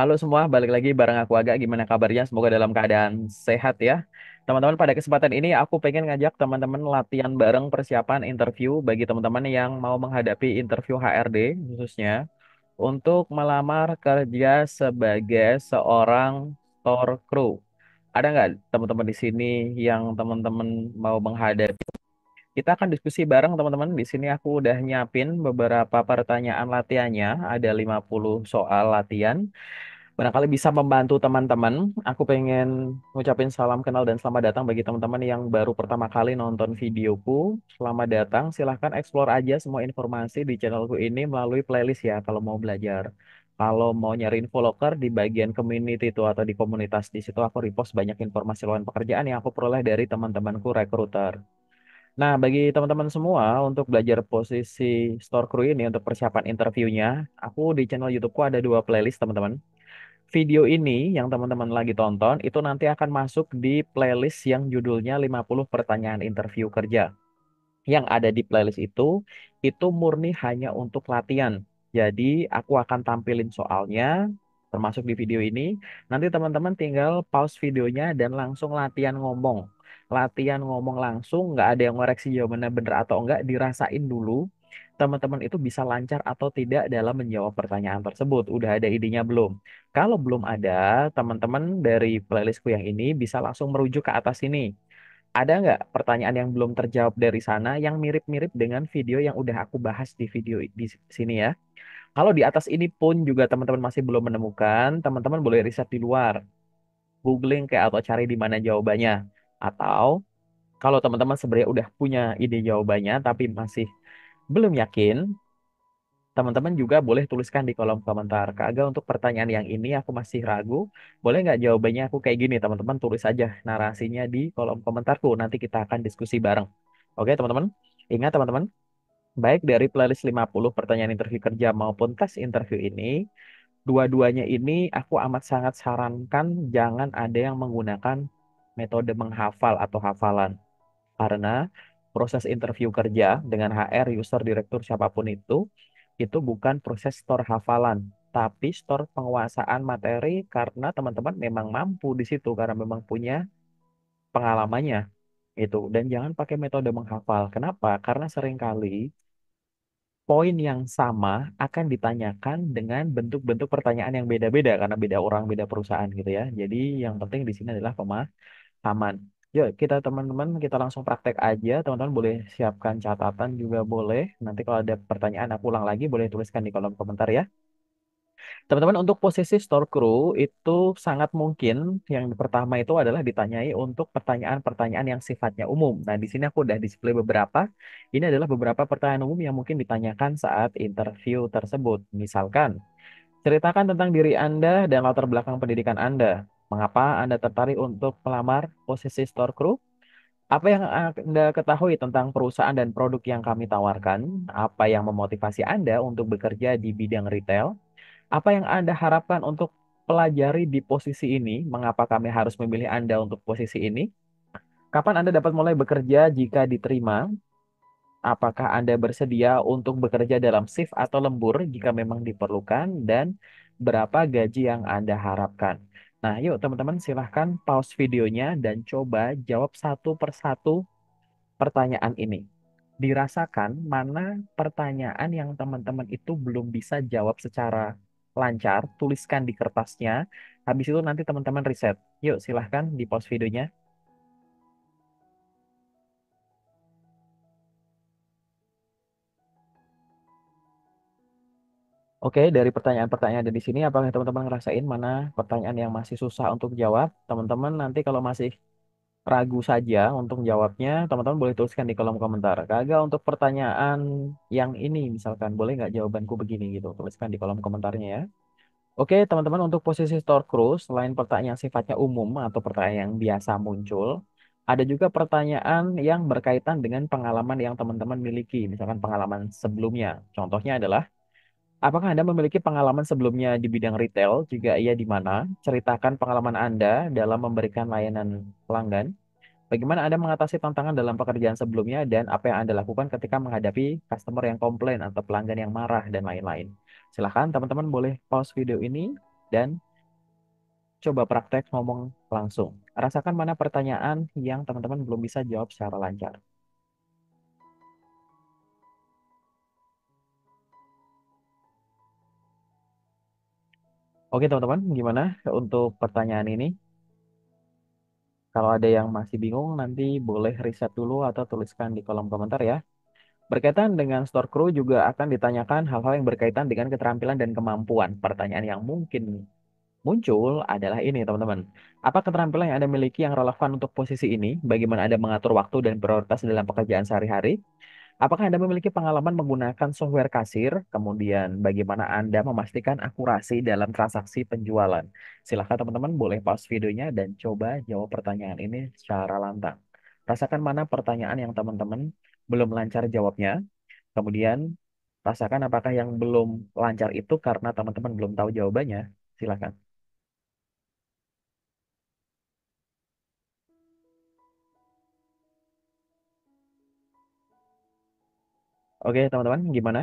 Halo semua, balik lagi bareng aku Agak. Gimana kabarnya? Semoga dalam keadaan sehat ya. Teman-teman, pada kesempatan ini aku pengen ngajak teman-teman latihan bareng persiapan interview bagi teman-teman yang mau menghadapi interview HRD khususnya untuk melamar kerja sebagai seorang tour crew. Ada nggak teman-teman di sini yang teman-teman mau menghadapi? Kita akan diskusi bareng teman-teman. Di sini aku udah nyiapin beberapa pertanyaan latihannya. Ada 50 soal latihan. Barangkali bisa membantu teman-teman. Aku pengen ngucapin salam kenal dan selamat datang bagi teman-teman yang baru pertama kali nonton videoku. Selamat datang, silahkan explore aja semua informasi di channelku ini melalui playlist ya kalau mau belajar. Kalau mau nyari info loker di bagian community itu atau di komunitas di situ aku repost banyak informasi lowongan pekerjaan yang aku peroleh dari teman-temanku recruiter. Nah, bagi teman-teman semua untuk belajar posisi store crew ini untuk persiapan interviewnya, aku di channel YouTubeku ada dua playlist teman-teman. Video ini yang teman-teman lagi tonton itu nanti akan masuk di playlist yang judulnya 50 pertanyaan interview kerja. Yang ada di playlist itu murni hanya untuk latihan. Jadi aku akan tampilin soalnya termasuk di video ini. Nanti teman-teman tinggal pause videonya dan langsung latihan ngomong. Latihan ngomong langsung, nggak ada yang ngoreksi jawabannya bener atau enggak, dirasain dulu teman-teman itu bisa lancar atau tidak dalam menjawab pertanyaan tersebut. Udah ada idenya belum? Kalau belum ada, teman-teman dari playlistku yang ini bisa langsung merujuk ke atas ini. Ada nggak pertanyaan yang belum terjawab dari sana yang mirip-mirip dengan video yang udah aku bahas di video di sini ya? Kalau di atas ini pun juga teman-teman masih belum menemukan, teman-teman boleh riset di luar, googling kayak atau cari di mana jawabannya. Atau kalau teman-teman sebenarnya udah punya ide jawabannya tapi masih belum yakin, teman-teman juga boleh tuliskan di kolom komentar. Kak Aga, untuk pertanyaan yang ini aku masih ragu. Boleh nggak jawabannya aku kayak gini? Teman-teman tulis aja narasinya di kolom komentarku. Nanti kita akan diskusi bareng. Oke, teman-teman. Ingat, teman-teman. Baik dari playlist 50 pertanyaan interview kerja maupun tes interview ini, dua-duanya ini aku amat sangat sarankan jangan ada yang menggunakan metode menghafal atau hafalan. Karena proses interview kerja dengan HR, user, direktur, siapapun itu bukan proses store hafalan, tapi store penguasaan materi karena teman-teman memang mampu di situ karena memang punya pengalamannya itu. Dan jangan pakai metode menghafal. Kenapa? Karena seringkali poin yang sama akan ditanyakan dengan bentuk-bentuk pertanyaan yang beda-beda karena beda orang, beda perusahaan gitu ya. Jadi yang penting di sini adalah pemahaman. Yuk, kita teman-teman kita langsung praktek aja. Teman-teman boleh siapkan catatan juga boleh. Nanti kalau ada pertanyaan aku ulang lagi boleh tuliskan di kolom komentar ya. Teman-teman, untuk posisi store crew itu sangat mungkin yang pertama itu adalah ditanyai untuk pertanyaan-pertanyaan yang sifatnya umum. Nah, di sini aku udah display beberapa. Ini adalah beberapa pertanyaan umum yang mungkin ditanyakan saat interview tersebut. Misalkan, ceritakan tentang diri Anda dan latar belakang pendidikan Anda. Mengapa Anda tertarik untuk melamar posisi store crew? Apa yang Anda ketahui tentang perusahaan dan produk yang kami tawarkan? Apa yang memotivasi Anda untuk bekerja di bidang retail? Apa yang Anda harapkan untuk pelajari di posisi ini? Mengapa kami harus memilih Anda untuk posisi ini? Kapan Anda dapat mulai bekerja jika diterima? Apakah Anda bersedia untuk bekerja dalam shift atau lembur jika memang diperlukan? Dan berapa gaji yang Anda harapkan? Nah, yuk teman-teman silahkan pause videonya dan coba jawab satu persatu pertanyaan ini. Dirasakan mana pertanyaan yang teman-teman itu belum bisa jawab secara lancar, tuliskan di kertasnya. Habis itu nanti teman-teman riset. Yuk, silahkan di pause videonya. Oke, dari pertanyaan-pertanyaan ada di sini, apakah teman-teman ngerasain mana pertanyaan yang masih susah untuk jawab? Teman-teman nanti kalau masih ragu saja untuk jawabnya, teman-teman boleh tuliskan di kolom komentar. Kagak untuk pertanyaan yang ini, misalkan, boleh nggak jawabanku begini gitu? Tuliskan di kolom komentarnya ya. Oke, teman-teman, untuk posisi store cruise, selain pertanyaan yang sifatnya umum atau pertanyaan yang biasa muncul, ada juga pertanyaan yang berkaitan dengan pengalaman yang teman-teman miliki, misalkan pengalaman sebelumnya. Contohnya adalah, apakah Anda memiliki pengalaman sebelumnya di bidang retail? Jika iya, di mana? Ceritakan pengalaman Anda dalam memberikan layanan pelanggan. Bagaimana Anda mengatasi tantangan dalam pekerjaan sebelumnya dan apa yang Anda lakukan ketika menghadapi customer yang komplain atau pelanggan yang marah dan lain-lain. Silahkan teman-teman boleh pause video ini dan coba praktek ngomong langsung. Rasakan mana pertanyaan yang teman-teman belum bisa jawab secara lancar. Oke teman-teman, gimana untuk pertanyaan ini? Kalau ada yang masih bingung, nanti boleh riset dulu atau tuliskan di kolom komentar ya. Berkaitan dengan store crew juga akan ditanyakan hal-hal yang berkaitan dengan keterampilan dan kemampuan. Pertanyaan yang mungkin muncul adalah ini, teman-teman. Apa keterampilan yang Anda miliki yang relevan untuk posisi ini? Bagaimana Anda mengatur waktu dan prioritas dalam pekerjaan sehari-hari? Apakah Anda memiliki pengalaman menggunakan software kasir? Kemudian, bagaimana Anda memastikan akurasi dalam transaksi penjualan? Silahkan teman-teman boleh pause videonya dan coba jawab pertanyaan ini secara lantang. Rasakan mana pertanyaan yang teman-teman belum lancar jawabnya. Kemudian, rasakan apakah yang belum lancar itu karena teman-teman belum tahu jawabannya. Silahkan. Oke, teman-teman, gimana?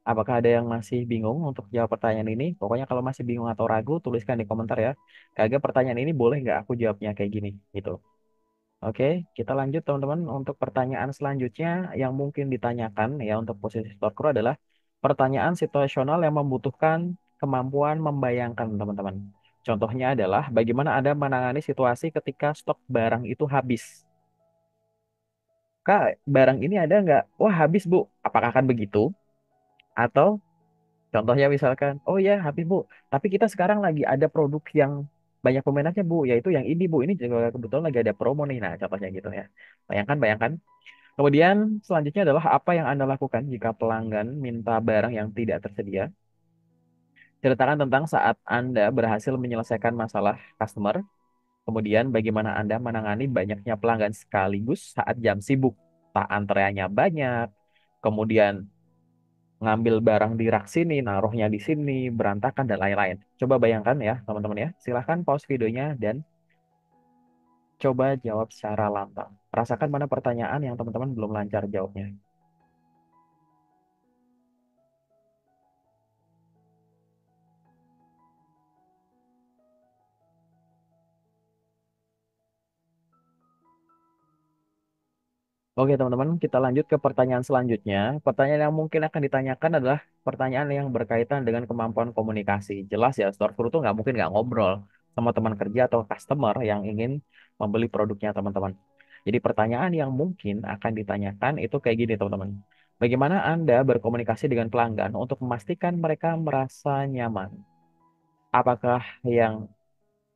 Apakah ada yang masih bingung untuk jawab pertanyaan ini? Pokoknya kalau masih bingung atau ragu, tuliskan di komentar ya. Kagak pertanyaan ini boleh nggak aku jawabnya kayak gini, gitu. Oke, kita lanjut teman-teman. Untuk pertanyaan selanjutnya yang mungkin ditanyakan ya untuk posisi store crew adalah pertanyaan situasional yang membutuhkan kemampuan membayangkan teman-teman. Contohnya adalah bagaimana Anda menangani situasi ketika stok barang itu habis. Kak, barang ini ada nggak? Wah, habis, Bu. Apakah akan begitu? Atau contohnya misalkan, oh ya habis Bu, tapi kita sekarang lagi ada produk yang banyak peminatnya Bu, yaitu yang ini Bu, ini juga kebetulan lagi ada promo nih. Nah, contohnya gitu ya. Bayangkan, bayangkan. Kemudian selanjutnya adalah apa yang Anda lakukan jika pelanggan minta barang yang tidak tersedia. Ceritakan tentang saat Anda berhasil menyelesaikan masalah customer. Kemudian bagaimana Anda menangani banyaknya pelanggan sekaligus saat jam sibuk. Tak antreannya banyak, kemudian ngambil barang di rak sini, naruhnya di sini, berantakan dan lain-lain. Coba bayangkan ya, teman-teman ya. Silahkan pause videonya dan coba jawab secara lantang. Rasakan mana pertanyaan yang teman-teman belum lancar jawabnya. Oke, teman-teman, kita lanjut ke pertanyaan selanjutnya. Pertanyaan yang mungkin akan ditanyakan adalah pertanyaan yang berkaitan dengan kemampuan komunikasi. Jelas ya, store crew tuh nggak mungkin nggak ngobrol sama teman kerja atau customer yang ingin membeli produknya teman-teman. Jadi pertanyaan yang mungkin akan ditanyakan itu kayak gini, teman-teman. Bagaimana Anda berkomunikasi dengan pelanggan untuk memastikan mereka merasa nyaman? Apakah yang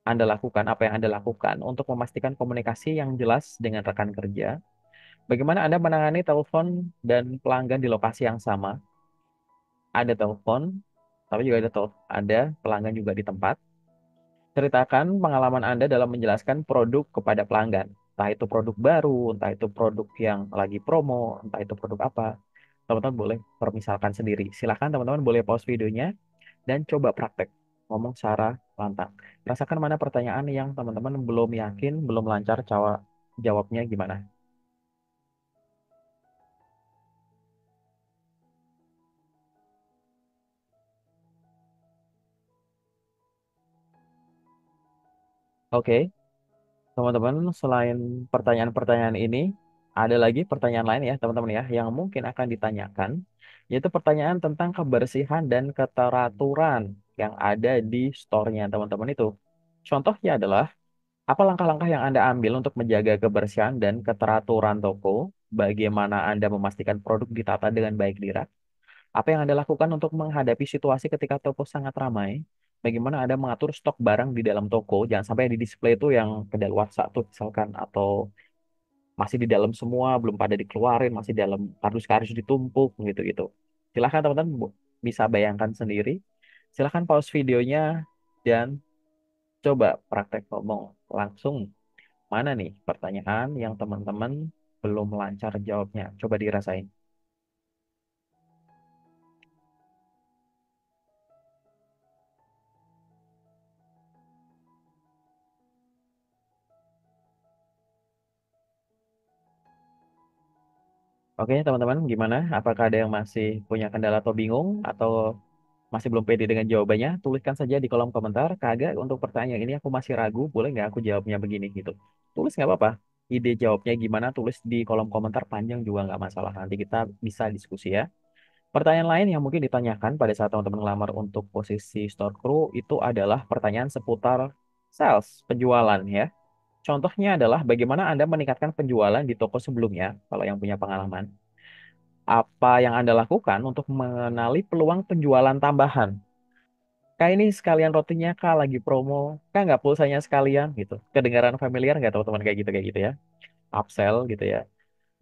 Anda lakukan, apa yang Anda lakukan untuk memastikan komunikasi yang jelas dengan rekan kerja? Bagaimana Anda menangani telepon dan pelanggan di lokasi yang sama? Ada telepon, tapi juga ada pelanggan juga di tempat. Ceritakan pengalaman Anda dalam menjelaskan produk kepada pelanggan. Entah itu produk baru, entah itu produk yang lagi promo, entah itu produk apa. Teman-teman boleh permisalkan sendiri. Silahkan teman-teman boleh pause videonya dan coba praktek. Ngomong secara lantang. Rasakan mana pertanyaan yang teman-teman belum yakin, belum lancar jawabnya gimana. Oke. Teman-teman, selain pertanyaan-pertanyaan ini, ada lagi pertanyaan lain ya, teman-teman ya, yang mungkin akan ditanyakan, yaitu pertanyaan tentang kebersihan dan keteraturan yang ada di store-nya teman-teman itu. Contohnya adalah, apa langkah-langkah yang Anda ambil untuk menjaga kebersihan dan keteraturan toko? Bagaimana Anda memastikan produk ditata dengan baik di rak? Apa yang Anda lakukan untuk menghadapi situasi ketika toko sangat ramai? Bagaimana Anda mengatur stok barang di dalam toko? Jangan sampai yang di display itu yang kedaluarsa tuh misalkan atau masih di dalam semua, belum pada dikeluarin, masih dalam kardus-kardus ditumpuk gitu-gitu. Silahkan teman-teman bisa bayangkan sendiri. Silahkan pause videonya dan coba praktek ngomong langsung. Mana nih pertanyaan yang teman-teman belum lancar jawabnya? Coba dirasain. Oke, teman-teman, gimana? Apakah ada yang masih punya kendala atau bingung atau masih belum pede dengan jawabannya, tuliskan saja di kolom komentar. Kagak, untuk pertanyaan ini aku masih ragu, boleh nggak aku jawabnya begini gitu. Tulis nggak apa-apa. Ide jawabnya gimana, tulis di kolom komentar panjang juga nggak masalah. Nanti kita bisa diskusi ya. Pertanyaan lain yang mungkin ditanyakan pada saat teman-teman ngelamar untuk posisi store crew itu adalah pertanyaan seputar sales, penjualan ya. Contohnya adalah bagaimana Anda meningkatkan penjualan di toko sebelumnya, kalau yang punya pengalaman. Apa yang Anda lakukan untuk mengenali peluang penjualan tambahan? Kak ini sekalian rotinya, Kak lagi promo, Kak nggak pulsanya sekalian gitu. Kedengaran familiar nggak teman-teman kayak gitu ya? Upsell gitu ya.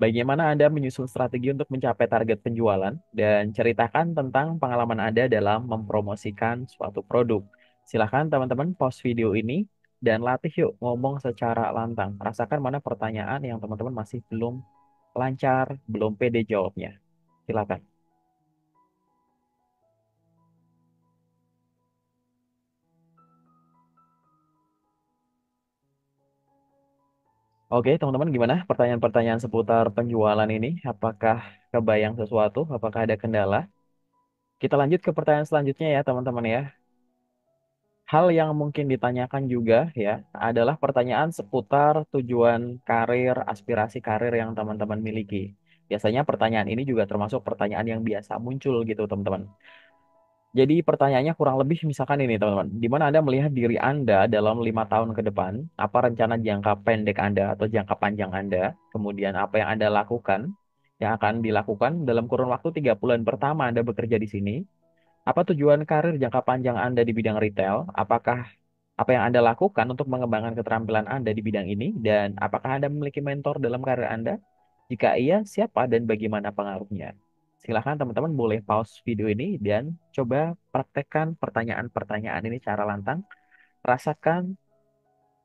Bagaimana Anda menyusun strategi untuk mencapai target penjualan dan ceritakan tentang pengalaman Anda dalam mempromosikan suatu produk. Silahkan teman-teman pause video ini dan latih yuk ngomong secara lantang. Rasakan mana pertanyaan yang teman-teman masih belum lancar, belum pede jawabnya. Silakan. Oke, teman-teman gimana pertanyaan-pertanyaan seputar penjualan ini? Apakah kebayang sesuatu? Apakah ada kendala? Kita lanjut ke pertanyaan selanjutnya ya, teman-teman ya. Hal yang mungkin ditanyakan juga ya adalah pertanyaan seputar tujuan karir, aspirasi karir yang teman-teman miliki. Biasanya pertanyaan ini juga termasuk pertanyaan yang biasa muncul gitu, teman-teman. Jadi pertanyaannya kurang lebih misalkan ini, teman-teman. Di mana Anda melihat diri Anda dalam 5 tahun ke depan? Apa rencana jangka pendek Anda atau jangka panjang Anda? Kemudian apa yang Anda lakukan? Yang akan dilakukan dalam kurun waktu 3 bulan pertama Anda bekerja di sini? Apa tujuan karir jangka panjang Anda di bidang retail? Apakah apa yang Anda lakukan untuk mengembangkan keterampilan Anda di bidang ini? Dan apakah Anda memiliki mentor dalam karir Anda? Jika iya, siapa dan bagaimana pengaruhnya? Silahkan teman-teman boleh pause video ini dan coba praktekkan pertanyaan-pertanyaan ini secara lantang. Rasakan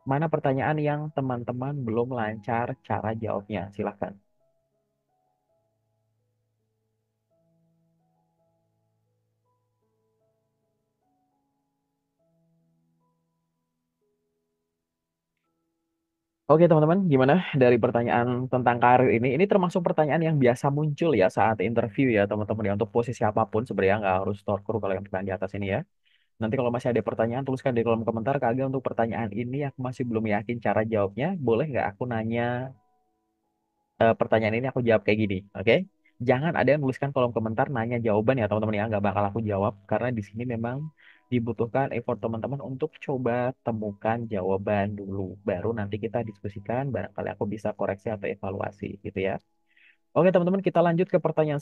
mana pertanyaan yang teman-teman belum lancar cara jawabnya. Silahkan. Oke teman-teman, gimana dari pertanyaan tentang karir ini? Ini termasuk pertanyaan yang biasa muncul ya saat interview ya teman-teman ya untuk posisi apapun sebenarnya nggak harus store crew kalau yang pertanyaan di atas ini ya. Nanti kalau masih ada pertanyaan tuliskan di kolom komentar. Kagak untuk pertanyaan ini aku masih belum yakin cara jawabnya. Boleh nggak aku nanya pertanyaan ini aku jawab kayak gini, oke? Jangan ada yang tuliskan kolom komentar nanya jawaban ya teman-teman ya, nggak bakal aku jawab karena di sini memang dibutuhkan effort teman-teman untuk coba temukan jawaban dulu, baru nanti kita diskusikan, barangkali aku bisa koreksi atau evaluasi gitu ya. Oke teman-teman, kita lanjut ke pertanyaan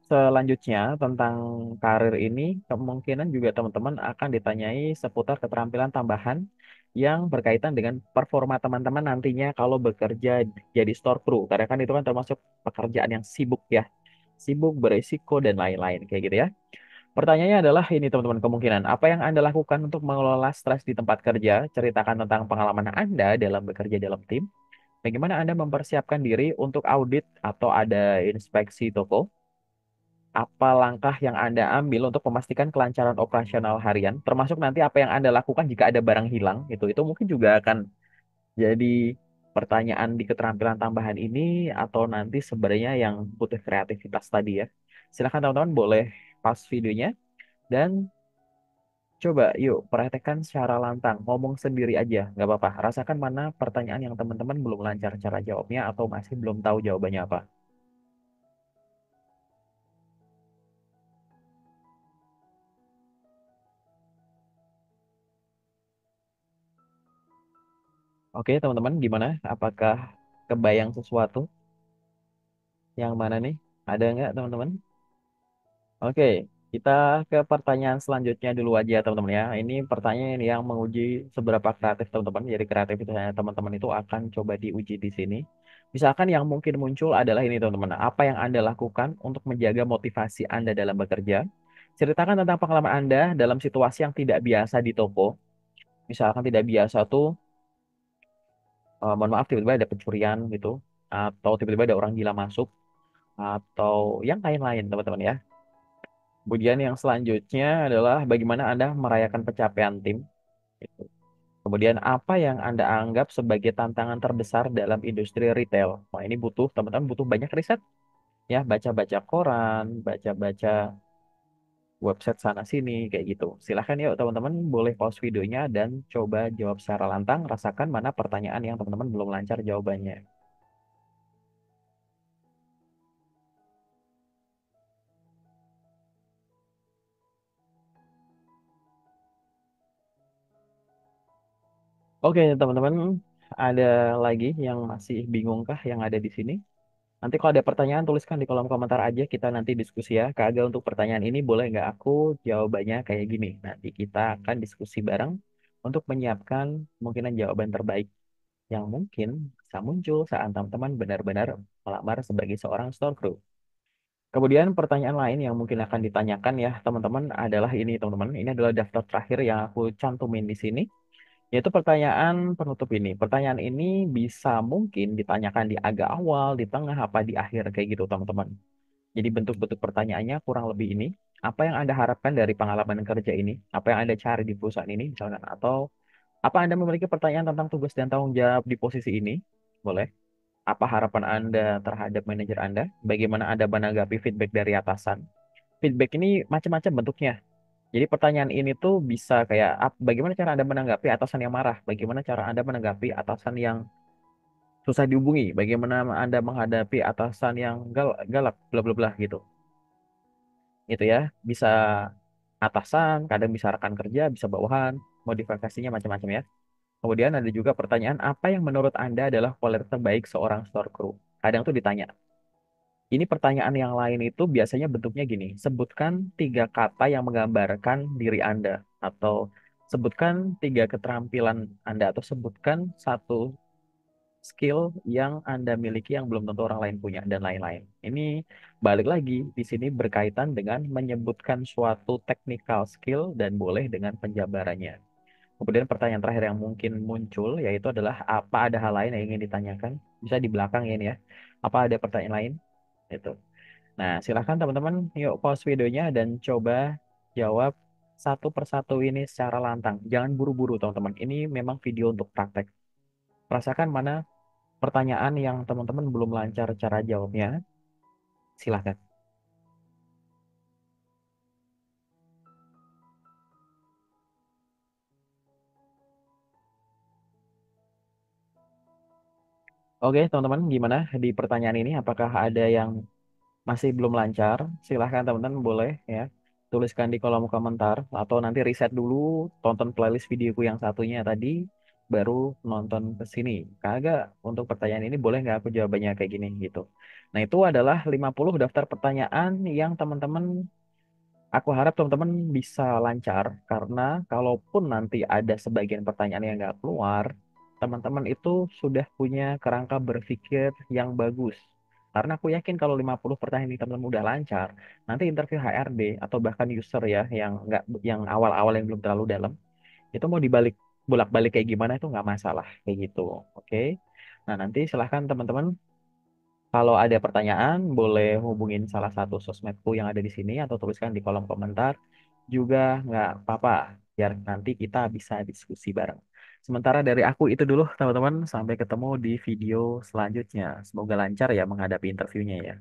selanjutnya tentang karir ini. Kemungkinan juga teman-teman akan ditanyai seputar keterampilan tambahan yang berkaitan dengan performa teman-teman nantinya kalau bekerja jadi store crew. Karena kan itu kan termasuk pekerjaan yang sibuk ya. Sibuk, beresiko, dan lain-lain. Kayak gitu ya. Pertanyaannya adalah ini teman-teman, kemungkinan. Apa yang Anda lakukan untuk mengelola stres di tempat kerja? Ceritakan tentang pengalaman Anda dalam bekerja dalam tim. Bagaimana Anda mempersiapkan diri untuk audit atau ada inspeksi toko? Apa langkah yang Anda ambil untuk memastikan kelancaran operasional harian, termasuk nanti apa yang Anda lakukan jika ada barang hilang, itu mungkin juga akan jadi pertanyaan di keterampilan tambahan ini atau nanti sebenarnya yang butuh kreativitas tadi ya. Silakan teman-teman boleh pause videonya dan coba yuk praktekkan secara lantang, ngomong sendiri aja, nggak apa-apa. Rasakan mana pertanyaan yang teman-teman belum lancar cara jawabnya atau masih belum tahu jawabannya apa. Oke, teman-teman, gimana? Apakah kebayang sesuatu? Yang mana nih? Ada nggak, teman-teman? Oke, kita ke pertanyaan selanjutnya dulu aja, teman-teman ya. Ini pertanyaan yang menguji seberapa kreatif, teman-teman. Jadi kreativitasnya teman-teman itu akan coba diuji di sini. Misalkan yang mungkin muncul adalah ini, teman-teman. Apa yang Anda lakukan untuk menjaga motivasi Anda dalam bekerja? Ceritakan tentang pengalaman Anda dalam situasi yang tidak biasa di toko. Misalkan tidak biasa tuh mohon maaf tiba-tiba ada pencurian gitu atau tiba-tiba ada orang gila masuk atau yang lain-lain teman-teman ya. Kemudian yang selanjutnya adalah bagaimana Anda merayakan pencapaian tim gitu. Kemudian apa yang Anda anggap sebagai tantangan terbesar dalam industri retail. Wah, ini butuh teman-teman butuh banyak riset ya, baca-baca koran, baca-baca website sana sini kayak gitu. Silahkan yuk teman-teman boleh pause videonya dan coba jawab secara lantang, rasakan mana pertanyaan yang teman-teman belum lancar jawabannya. Oke teman-teman, ada lagi yang masih bingung kah yang ada di sini? Nanti kalau ada pertanyaan tuliskan di kolom komentar aja, kita nanti diskusi ya. Kak Aga, untuk pertanyaan ini boleh nggak aku jawabannya kayak gini? Nanti kita akan diskusi bareng untuk menyiapkan kemungkinan jawaban terbaik yang mungkin bisa muncul saat teman-teman benar-benar melamar sebagai seorang store crew. Kemudian pertanyaan lain yang mungkin akan ditanyakan ya teman-teman adalah ini teman-teman. Ini adalah daftar terakhir yang aku cantumin di sini. Yaitu pertanyaan penutup ini. Pertanyaan ini bisa mungkin ditanyakan di agak awal, di tengah, apa di akhir kayak gitu teman-teman. Jadi bentuk-bentuk pertanyaannya kurang lebih ini. Apa yang Anda harapkan dari pengalaman kerja ini? Apa yang Anda cari di perusahaan ini misalkan? Atau apa Anda memiliki pertanyaan tentang tugas dan tanggung jawab di posisi ini? Boleh. Apa harapan Anda terhadap manajer Anda? Bagaimana Anda menanggapi feedback dari atasan? Feedback ini macam-macam bentuknya. Jadi pertanyaan ini tuh bisa kayak bagaimana cara Anda menanggapi atasan yang marah? Bagaimana cara Anda menanggapi atasan yang susah dihubungi? Bagaimana Anda menghadapi atasan yang galak, bla bla bla gitu. Gitu ya. Bisa atasan, kadang bisa rekan kerja, bisa bawahan, modifikasinya macam-macam ya. Kemudian ada juga pertanyaan apa yang menurut Anda adalah kualitas terbaik seorang store crew? Kadang tuh ditanya. Ini pertanyaan yang lain itu biasanya bentuknya gini, sebutkan tiga kata yang menggambarkan diri Anda, atau sebutkan tiga keterampilan Anda, atau sebutkan satu skill yang Anda miliki yang belum tentu orang lain punya, dan lain-lain. Ini balik lagi, di sini berkaitan dengan menyebutkan suatu technical skill dan boleh dengan penjabarannya. Kemudian pertanyaan terakhir yang mungkin muncul, yaitu adalah apa ada hal lain yang ingin ditanyakan? Bisa di belakang ya ini ya. Apa ada pertanyaan lain? Itu. Nah, silahkan teman-teman, yuk pause videonya dan coba jawab satu persatu ini secara lantang. Jangan buru-buru, teman-teman. Ini memang video untuk praktek. Rasakan mana pertanyaan yang teman-teman belum lancar cara jawabnya. Silahkan. Oke, teman-teman, gimana di pertanyaan ini? Apakah ada yang masih belum lancar? Silahkan teman-teman boleh ya tuliskan di kolom komentar atau nanti riset dulu, tonton playlist videoku yang satunya tadi, baru nonton ke sini. Kagak, untuk pertanyaan ini boleh nggak aku jawabannya kayak gini gitu. Nah, itu adalah 50 daftar pertanyaan yang teman-teman aku harap teman-teman bisa lancar karena kalaupun nanti ada sebagian pertanyaan yang nggak keluar, teman-teman itu sudah punya kerangka berpikir yang bagus. Karena aku yakin kalau 50 pertanyaan ini teman-teman udah lancar, nanti interview HRD atau bahkan user ya yang nggak yang awal-awal yang belum terlalu dalam, itu mau dibalik bolak-balik kayak gimana itu nggak masalah kayak gitu. Oke. Nah, nanti silahkan teman-teman kalau ada pertanyaan, boleh hubungin salah satu sosmedku yang ada di sini atau tuliskan di kolom komentar. Juga nggak apa-apa, biar nanti kita bisa diskusi bareng. Sementara dari aku itu dulu, teman-teman. Sampai ketemu di video selanjutnya. Semoga lancar ya menghadapi interviewnya ya.